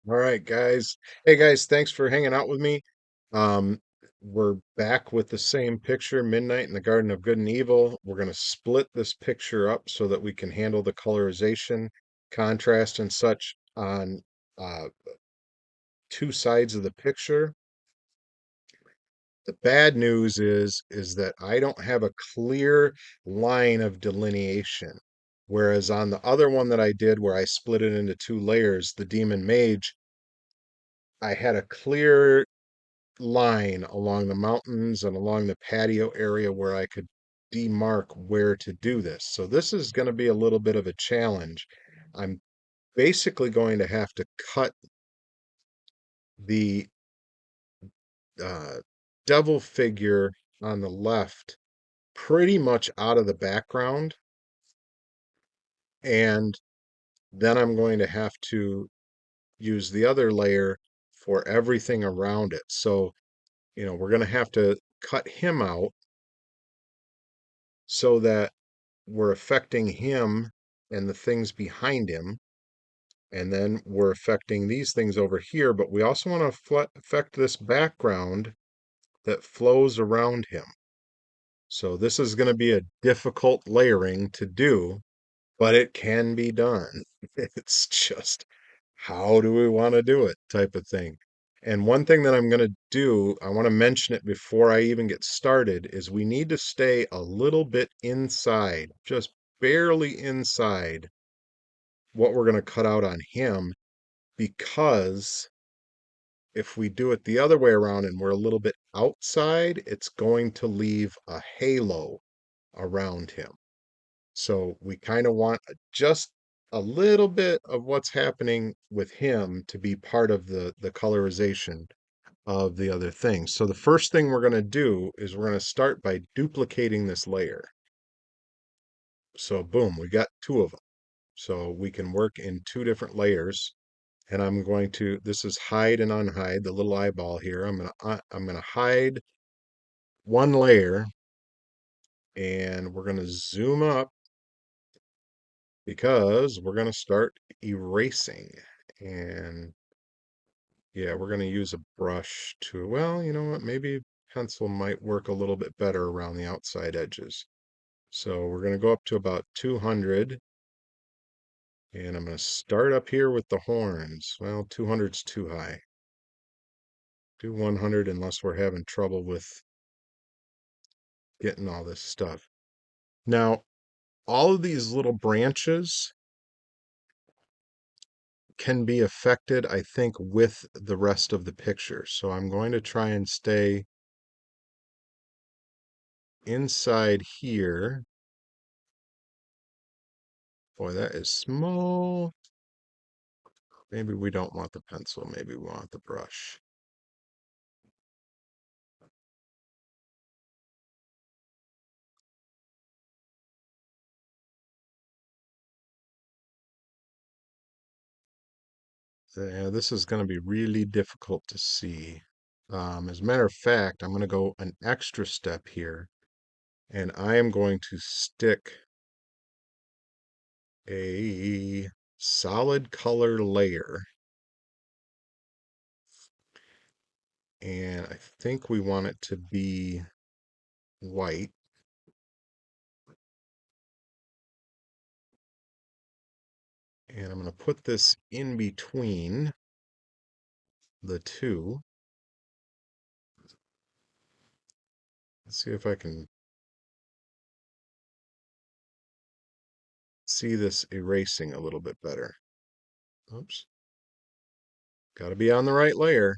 All right, guys. Hey, guys, thanks for hanging out with me. Um, we're back with the same picture, Midnight in the Garden of Good and Evil. We're going to split this picture up so that we can handle the colorization, contrast, and such on uh, two sides of the picture. The bad news is that I don't have a clear line of delineation. Whereas on the other one that I did, where I split it into two layers, the Demon Mage, I had a clear line along the mountains and along the patio area where I could demark where to do this. So this is going to be a little bit of a challenge. I'm basically going to have to cut the uh, devil figure on the left pretty much out of the background, and then I'm going to have to use the other layer for everything around it. So, we're going to have to cut him out so that we're affecting him and the things behind him. And then we're affecting these things over here, but we also want to affect this background that flows around him. So this is going to be a difficult layering to do, but it can be done. It's just how do we want to do it type of thing. And one thing that I'm going to do, I want to mention it before I even get started, is we need to stay a little bit inside, just barely inside what we're going to cut out on him, because if we do it the other way around and we're a little bit outside, it's going to leave a halo around him. So we kind of want just a little bit of what's happening with him to be part of the colorization of the other things. So the first thing we're going to do is we're going to start by duplicating this layer. So boom, we got two of them. So we can work in two different layers. And I'm going to, this is hide and unhide, the little eyeball here. I'm going to hide one layer, and we're going to zoom up because we're going to start erasing. And yeah, we're going to use a brush to, well, you know what, maybe pencil might work a little bit better around the outside edges. So we're going to go up to about 200, and I'm going to start up here with the horns. Well, 200's too high. Do 100 unless we're having trouble with getting all this stuff. Now, all of these little branches can be affected, I think, with the rest of the picture. So I'm going to try and stay inside here. Boy, that is small. Maybe we don't want the pencil. Maybe we want the brush. Yeah, this is going to be really difficult to see. As a matter of fact, I'm going to go an extra step here, and I am going to stick a solid color layer. And I think we want it to be white. And I'm going to put this in between the two. Let's see if I can see this erasing a little bit better. Oops. Got to be on the right layer.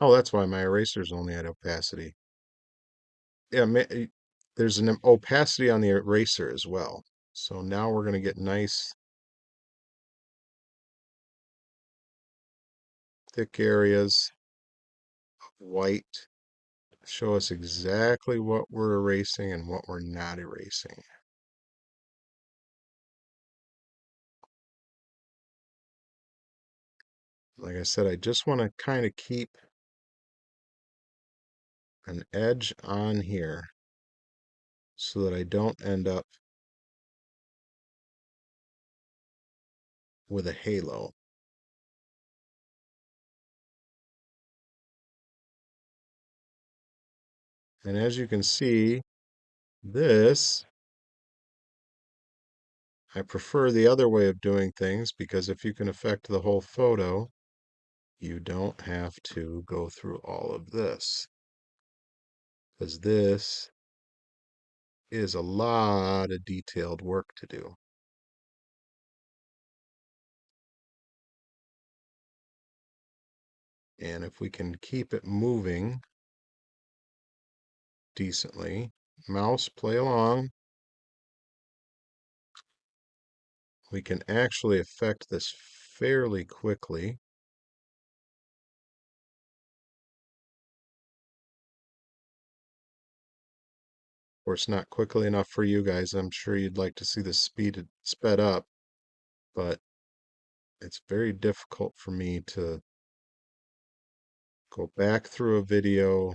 Oh, that's why my eraser's only at opacity. Yeah, there's an opacity on the eraser as well. So now we're going to get nice thick areas of white. Show us exactly what we're erasing and what we're not erasing. Like I said, I just want to kind of keep an edge on here so that I don't end up with a halo. And as you can see, this, I prefer the other way of doing things because if you can affect the whole photo, you don't have to go through all of this. Because this is a lot of detailed work to do. And if we can keep it moving decently, mouse, play along, we can actually affect this fairly quickly. Of course, not quickly enough for you guys. I'm sure you'd like to see this sped up, but it's very difficult for me to go back through a video,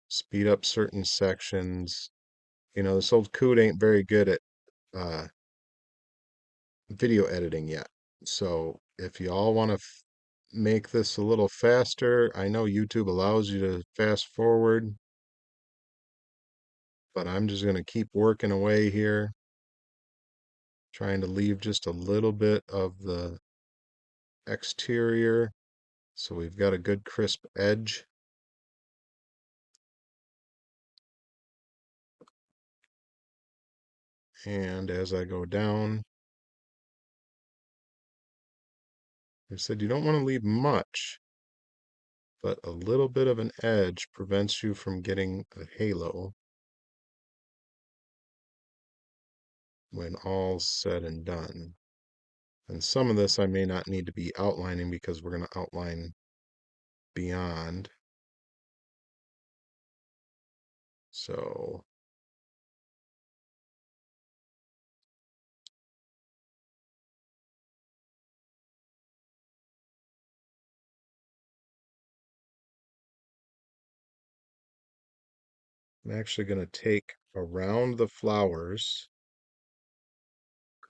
speed up certain sections. You know, this old coot ain't very good at uh, video editing yet. So if you all want to make this a little faster, I know YouTube allows you to fast forward, but I'm just going to keep working away here, trying to leave just a little bit of the exterior so we've got a good crisp edge. And as I go down, I said you don't want to leave much, but a little bit of an edge prevents you from getting a halo when all's said and done. And some of this I may not need to be outlining because we're going to outline beyond. So I'm actually going to take around the flowers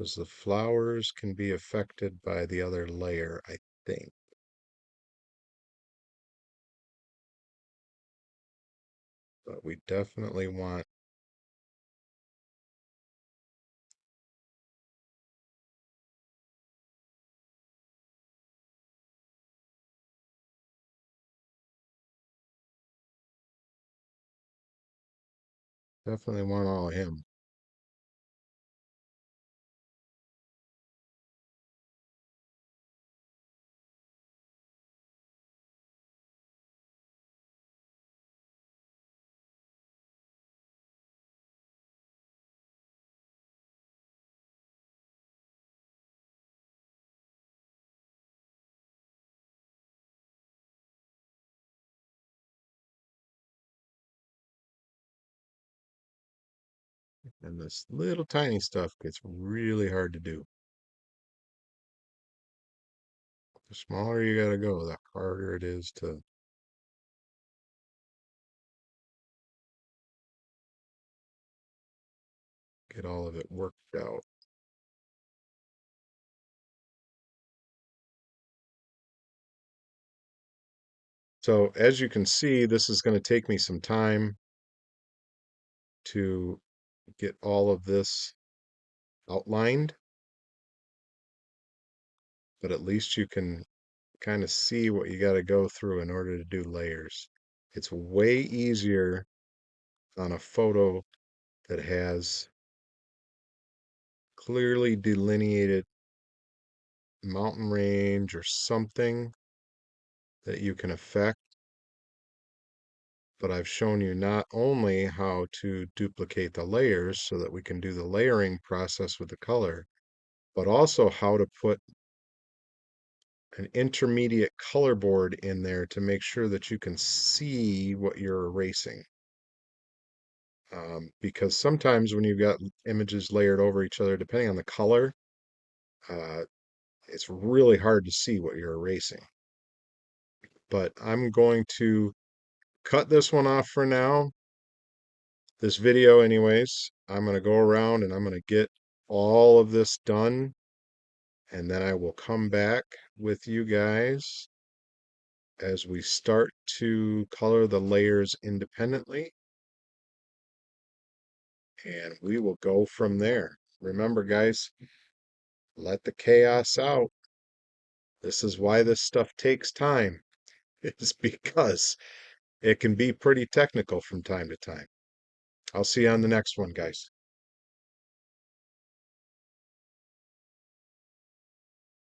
because the flowers can be affected by the other layer, I think. But we definitely want all of him. And this little tiny stuff gets really hard to do. The smaller you gotta go, the harder it is to get all of it worked out. So as you can see, this is going to take me some time to get all of this outlined, but at least you can kind of see what you got to go through in order to do layers. It's way easier on a photo that has clearly delineated mountain range or something that you can affect. But I've shown you not only how to duplicate the layers so that we can do the layering process with the color, but also how to put an intermediate color board in there to make sure that you can see what you're erasing. Because sometimes when you've got images layered over each other, depending on the color, uh, it's really hard to see what you're erasing. But I'm going to cut this one off for now. This video anyways. I'm going to go around and I'm going to get all of this done, and then I will come back with you guys as we start to color the layers independently, and we will go from there. Remember, guys, let the chaos out. This is why this stuff takes time. It's because it can be pretty technical from time to time. I'll see you on the next one, guys.